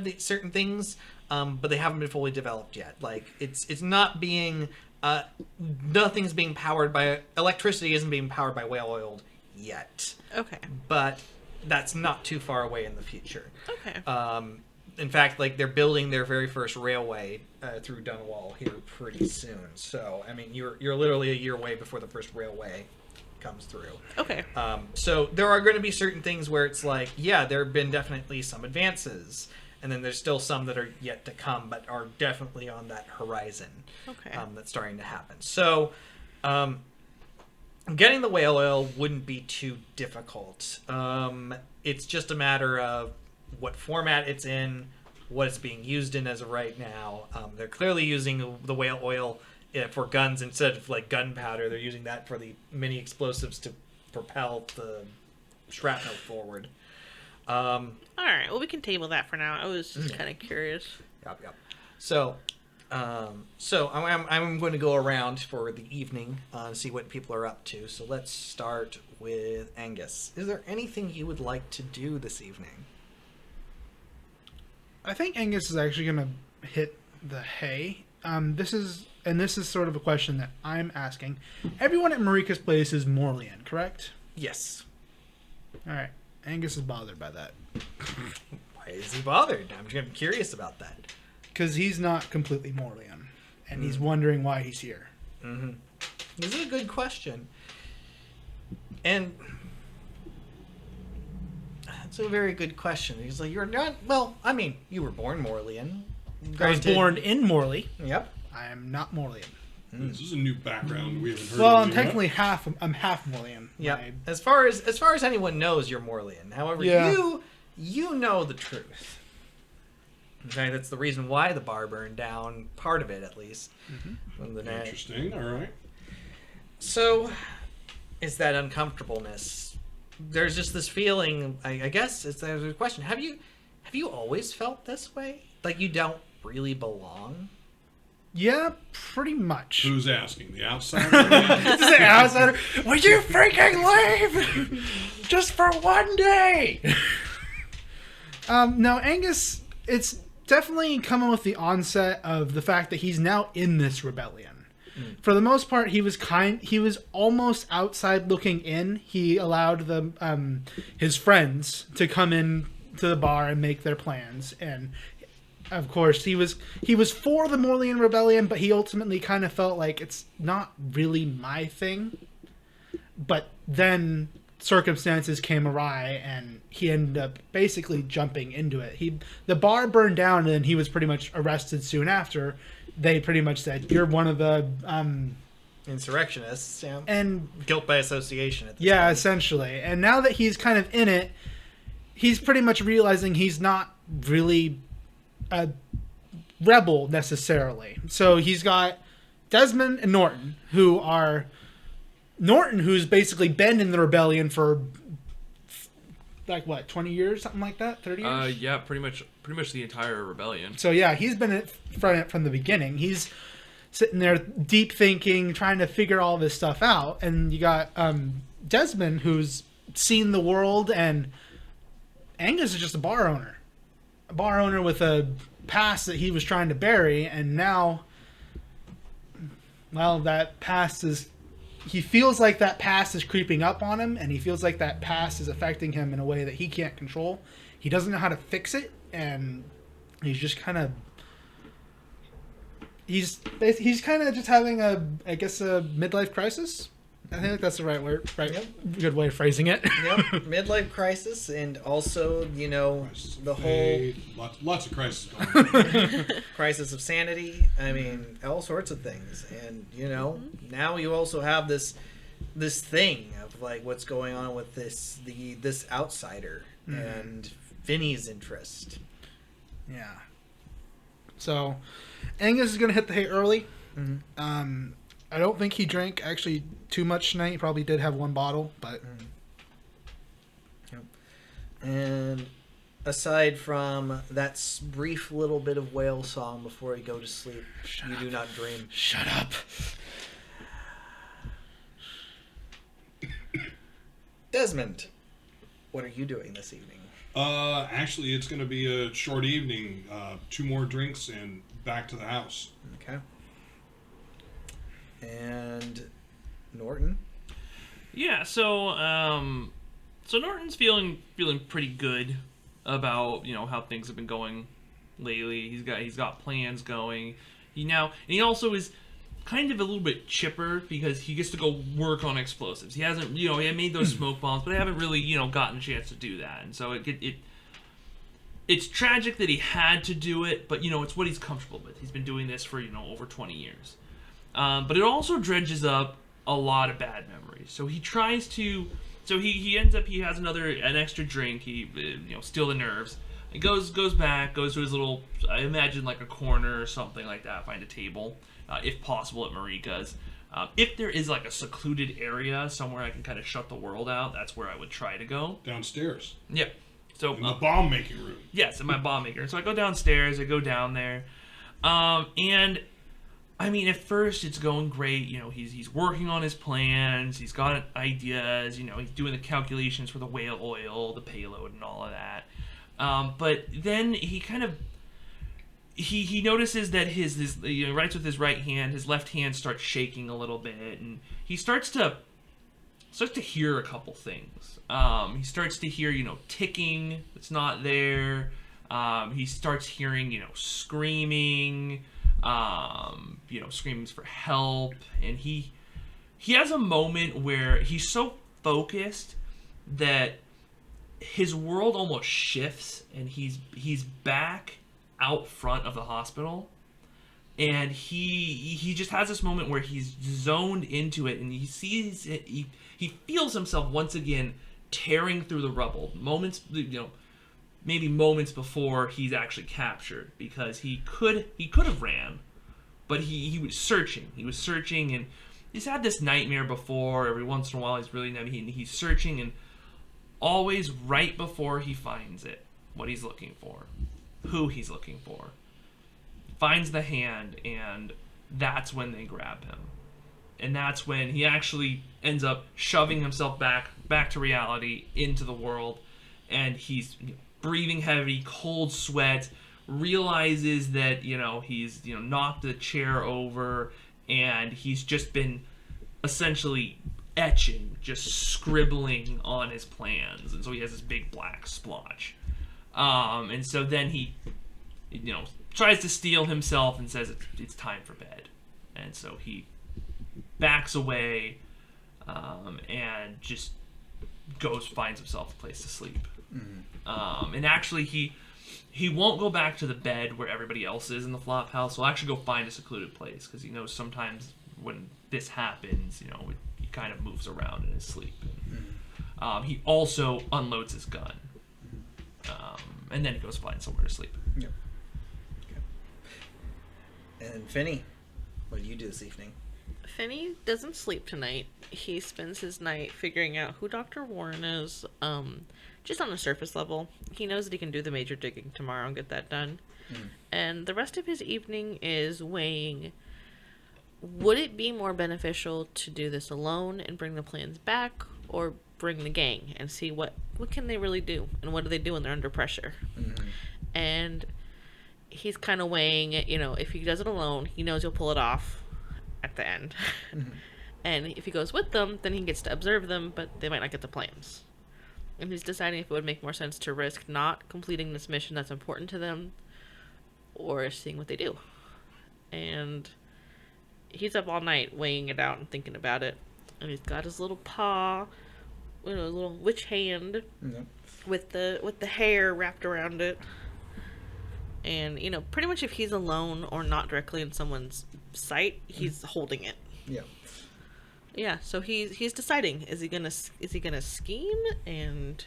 things, but they haven't been fully developed yet. Like it's not being nothing's being powered by electricity. Isn't being powered by whale oil yet, Okay. but that's not too far away in the future. Okay. In fact, like they're building their very first railway through Dunwall here pretty soon. So I mean, you're literally a year away before the first railway comes through. Okay. So there are going to be certain things where it's like, yeah, there have been definitely some advances, and then there's still some that are yet to come, but are definitely on that horizon. Okay. That's starting to happen. So, getting the whale oil wouldn't be too difficult. It's just a matter of what format it's in, what it's being used in as of right now. They're clearly using the whale oil for guns instead of like gunpowder. They're using that for the mini explosives to propel the shrapnel forward. All right. Well, we can table that for now. I was just kind of curious. Yep. So I'm going to go around for the evening and see what people are up to. So let's start with Angus. Is there anything you would like to do this evening? I think Angus is actually going to hit the hay. This is sort of a question that I'm asking. Everyone at Marika's place is Morlian, correct? Yes. All right. Angus is bothered by that. Why is he bothered? I'm curious about that. Because he's not completely Morlian. And he's wondering why he's here. Mm-hmm. This is a good question. And that's a very good question. He's like, you're not... Well, I mean, you were born Morlian. I was born in Morley. Yep. I am not Morlian. This is a new background we haven't heard Well, of. I'm yet. technically half Morlian. Yep. My- As far as anyone knows, you're Morlian. However, Yeah. you know the truth. Okay, that's the reason why the bar burned down. Part of it, at least. From the night. Interesting. All right. So, it's that uncomfortableness. There's just this feeling. I guess there's a question. Have you always felt this way? Like you don't really belong? Yeah, pretty much. Who's asking? The outsider? This is an outsider. Would you freaking leave? Just for one day. No, Angus, it's definitely coming with the onset of the fact that he's now in this rebellion. For the most part, he was almost outside looking in. He allowed his friends to come in to the bar and make their plans, and of course he was for the Morlian rebellion, but he ultimately kind of felt like it's not really my thing. But then circumstances came awry, and he ended up basically jumping into it. The bar burned down, and then he was pretty much arrested soon after. They pretty much said, "You're one of the Insurrectionists, yeah. and Guilt by association at this yeah, point. essentially." And now that he's kind of in it, he's pretty much realizing he's not really a rebel necessarily. So he's got Desmond and Norton, who's basically been in the rebellion for like what, 20 years, something like that, 30 years. Yeah, pretty much the entire rebellion. So yeah, he's been in front from the beginning. He's sitting there deep thinking, trying to figure all this stuff out. And you got Desmond, who's seen the world and Angus is just a bar owner. A bar owner with a past that he was trying to bury, and now, well, that past is... He feels like that past is creeping up on him, and he feels like that past is affecting him in a way that he can't control. He doesn't know how to fix it, and he's just kind of... He's kind of just having a midlife crisis. I think that's the right word, right? Yep. Good way of phrasing it. Yep, midlife crisis, and also, the whole lots of crises going on. crisis of sanity. I mean, all sorts of things, and now you also have this thing of like what's going on with this outsider and Finney's interest. Yeah. So, Angus is going to hit the hay early. Mm-hmm. I don't think he drank actually too much tonight. He probably did have one bottle, but... Yep. And aside from that brief little bit of whale song before you go to sleep, you do not dream. Shut up. Desmond, what are you doing this evening? Actually, it's going to be a short evening. 2 more drinks and back to the house. Okay. And Norton? Yeah, so Norton's feeling pretty good about how things have been going lately. He's got plans going. He also is kind of a little bit chipper because he gets to go work on explosives. He hasn't he had made those smoke bombs, but I haven't really gotten a chance to do that, and so it's tragic that he had to do it, but it's what he's comfortable with. He's been doing this for over 20 years. But it also dredges up a lot of bad memories. So he tries to... So he ends up... He has an extra drink. He, still the nerves. He goes back, goes to his little... I imagine like a corner or something like that. Find a table, if possible, at Marika's. If there is like a secluded area somewhere I can kind of shut the world out, that's where I would try to go. Downstairs. Yeah. So In the bomb-making room. Yes, in my bomb maker. So I go downstairs. I go down there. And... I mean, at first it's going great. He's working on his plans. He's got ideas. He's doing the calculations for the whale oil, the payload, and all of that. But then he kind of he notices that his writes with his right hand. His left hand starts shaking a little bit, and he starts to hear a couple things. He starts to hear ticking that's not there. He starts hearing screaming. Screams for help, and he has a moment where he's so focused that his world almost shifts, and he's back out front of the hospital, and he just has this moment where he's zoned into it, and he sees it. He feels himself once again tearing through the rubble. Maybe moments before he's actually captured, because he could have ran, but he was searching. He was searching, and he's had this nightmare before. Every once in a while, he's searching, and always right before he finds it, what he's looking for, who he's looking for, finds the hand, and that's when they grab him, and that's when he actually ends up shoving himself back to reality, into the world, and he's breathing heavy, cold sweat, realizes that, he's, knocked the chair over, and he's just been essentially etching, just scribbling on his plans, and so he has this big black splotch. And so then he, tries to steel himself and says it's time for bed. And so he backs away, and just finds himself a place to sleep. Mm-hmm. And actually he won't go back to the bed where everybody else is in the flop house. He'll actually go find a secluded place, because he knows sometimes when this happens, he kind of moves around in his sleep. And, he also unloads his gun, and then he goes find somewhere to sleep. Yep. Okay. And Finney, what do you do this evening? Finney doesn't sleep tonight. He spends his night figuring out who Dr. Warren is, just on a surface level. He knows that he can do the major digging tomorrow and get that done. And the rest of his evening is weighing, would it be more beneficial to do this alone and bring the plans back, or bring the gang and see what can they really do and what do they do when they're under pressure. And he's kind of weighing it, if he does it alone, he knows he'll pull it off at the end. And if he goes with them, then he gets to observe them, but they might not get the plans. And he's deciding if it would make more sense to risk not completing this mission that's important to them or seeing what they do. And he's up all night weighing it out and thinking about it. And he's got his little paw, little witch hand with the hair wrapped around it. And, pretty much if he's alone or not directly in someone's sight, he's holding it. Yeah. Yeah, so he's deciding, is he gonna scheme and,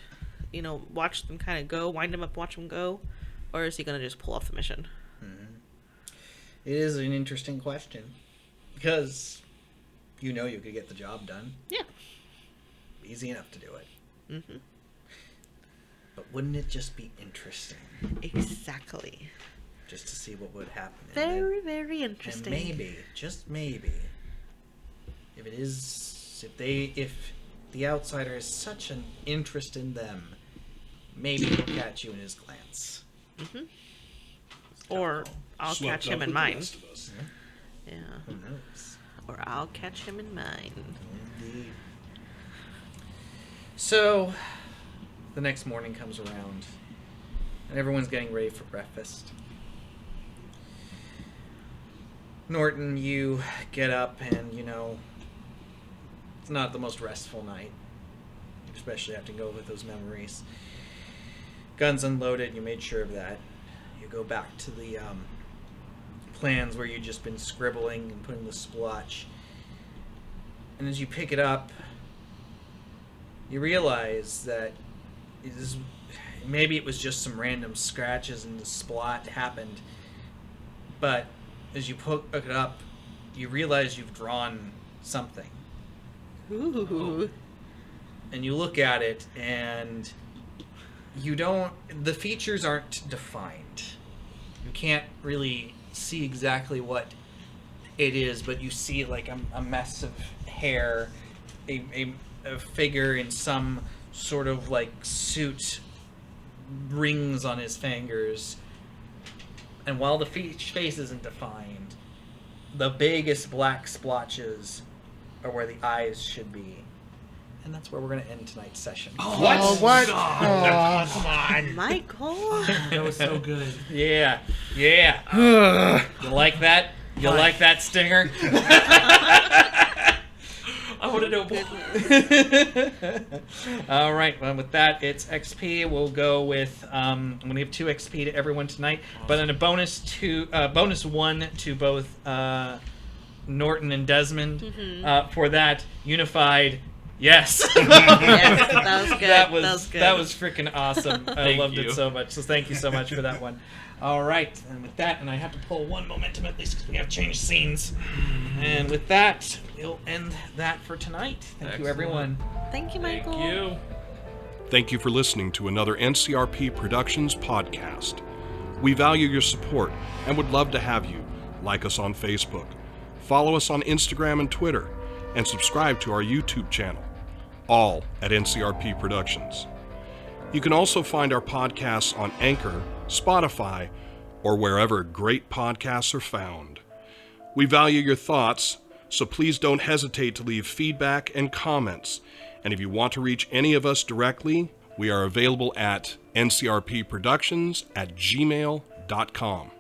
watch them kind of go, wind him up, watch them go, or is he gonna just pull off the mission? It is an interesting question, because you could get the job done. Yeah. Easy enough to do it. But wouldn't it just be interesting? Exactly. Just to see what would happen. Very, very interesting. And maybe, just maybe, if the outsider has such an interest in them, maybe he'll catch you in his glance. Or I'll Swept catch him up in with the mine. rest of us. Yeah. Who knows? Or I'll catch him in mine. Indeed. So, the next morning comes around, and everyone's getting ready for breakfast. Norton, you get up, and it's not the most restful night, especially after go with those memories. Guns unloaded, you made sure of that. You go back to the plans where you've just been scribbling and putting the splotch. And as you pick it up, you realize that maybe it was just some random scratches and the splot happened, but as you pick it up, you realize you've drawn something. Ooh. And you look at it, and the features aren't defined. You can't really see exactly what it is, but you see like a mess of hair, a figure in some sort of like suit, rings on his fingers. And while the face isn't defined, the biggest black splotches are where the eyes should be. And that's where we're going to end tonight's session. What? Oh, what? God. Come on. Michael. That was so good. Yeah. You like that? You like that stinger? I want to know more. All right. Well, with that, it's XP. We'll go with. I'm going to give 2 XP to everyone tonight, but then a bonus 1 to both Norton and Desmond for that unified. Yes. Yes, that was good. That was freaking awesome. I Thank loved you. it so much. So thank you so much for that one. All right, and with that, and I have to pull one momentum at least because we have changed scenes. And with that, we'll end that for tonight. Thank you, Excellent. everyone. Thank you, Michael. Thank you. Thank you for listening to another NCRP Productions podcast. We value your support and would love to have you like us on Facebook, follow us on Instagram and Twitter, and subscribe to our YouTube channel, all at NCRP Productions. You can also find our podcasts on Anchor, Spotify, or wherever great podcasts are found. We value your thoughts, so please don't hesitate to leave feedback and comments. And if you want to reach any of us directly, we are available at ncrpproductions@gmail.com.